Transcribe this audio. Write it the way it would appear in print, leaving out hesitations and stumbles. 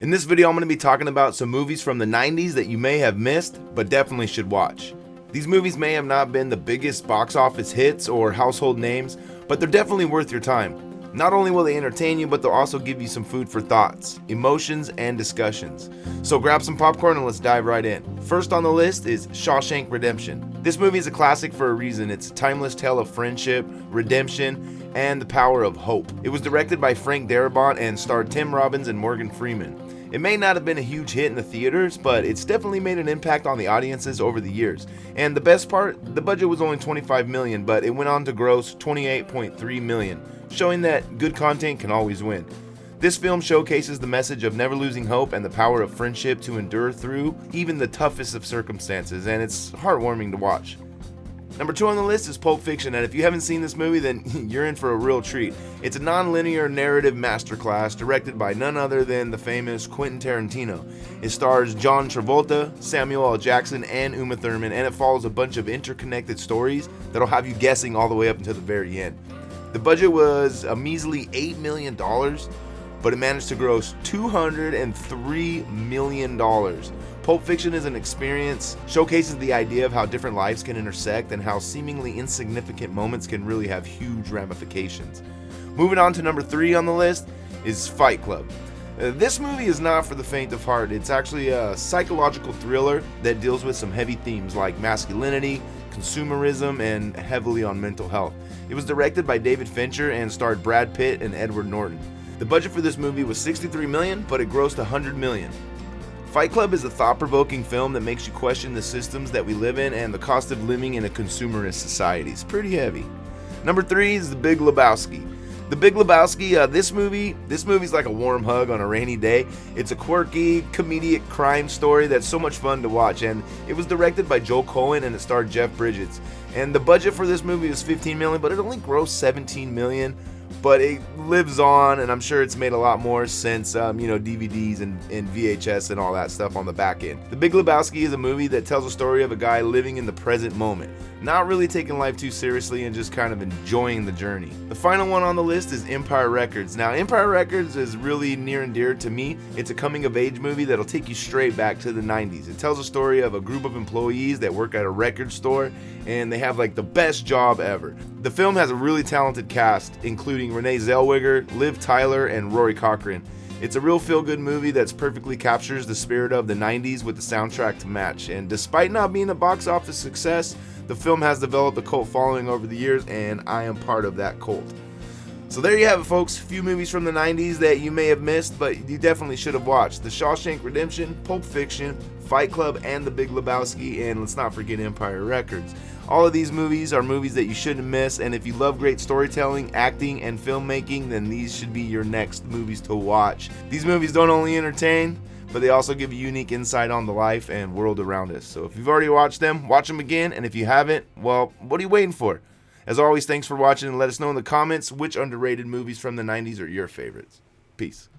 In this video, I'm going to be talking about some movies from the 90s that you may have missed, but definitely should watch. These movies may have not been the biggest box office hits or household names, but they're definitely worth your time. Not only will they entertain you, but they'll also give you some food for thoughts, emotions, and discussions. So grab some popcorn and let's dive right in. First on the list is Shawshank Redemption. This movie is a classic for a reason. It's a timeless tale of friendship, redemption, and the power of hope. It was directed by Frank Darabont and starred Tim Robbins and Morgan Freeman. It may not have been a huge hit in the theaters, but it's definitely made an impact on the audiences over the years. And the best part, the budget was only $25 million, but it went on to gross $28.3 million, showing that good content can always win. This film showcases the message of never losing hope and the power of friendship to endure through even the toughest of circumstances, and it's heartwarming to watch. Number 2 on the list is Pulp Fiction, and if you haven't seen this movie, then you're in for a real treat. It's a non-linear narrative masterclass directed by none other than the famous Quentin Tarantino. It stars John Travolta, Samuel L. Jackson, and Uma Thurman, and it follows a bunch of interconnected stories that'll have you guessing all the way up until the very end. The budget was a measly $8 million, but it managed to gross $203 million. Pulp Fiction is an experience, showcases the idea of how different lives can intersect and how seemingly insignificant moments can really have huge ramifications. Moving on to number 3 on the list is Fight Club. This movie is not for the faint of heart. It's actually a psychological thriller that deals with some heavy themes like masculinity, consumerism, and heavily on mental health. It was directed by David Fincher and starred Brad Pitt and Edward Norton. The budget for this movie was $63 million, but it grossed $100 million. Fight Club is a thought-provoking film that makes you question the systems that we live in and the cost of living in a consumerist society. It's pretty heavy. Number 3 is The Big Lebowski. The Big Lebowski, this movie's like a warm hug on a rainy day. It's a quirky, comedic crime story that's so much fun to watch, and it was directed by Joel Coen and it starred Jeff Bridges. And the budget for this movie was $15 million, but it only grossed $17 million. But it lives on, and I'm sure it's made a lot more since, DVDs and VHS and all that stuff on the back end. The Big Lebowski is a movie that tells a story of a guy living in the present moment, not really taking life too seriously and just kind of enjoying the journey. The final one on the list is Empire Records. Now, Empire Records is really near and dear to me. It's a coming-of-age movie that'll take you straight back to the 90s. It tells a story of a group of employees that work at a record store, and they have like the best job ever. The film has a really talented cast, including Renee Zellweger, Liv Tyler, and Rory Cochrane. It's a real feel-good movie that perfectly captures the spirit of the 90s with the soundtrack to match. And despite not being a box office success, the film has developed a cult following over the years, and I am part of that cult. So there you have it, folks. A few movies from the 90s that you may have missed, but you definitely should have watched. The Shawshank Redemption, Pulp Fiction, Fight Club, and The Big Lebowski, and let's not forget Empire Records. All of these movies are movies that you shouldn't miss, and if you love great storytelling, acting, and filmmaking, then these should be your next movies to watch. These movies don't only entertain, but they also give you unique insight on the life and world around us. So if you've already watched them, watch them again, and if you haven't, well, what are you waiting for? As always, thanks for watching, and let us know in the comments which underrated movies from the 90s are your favorites. Peace.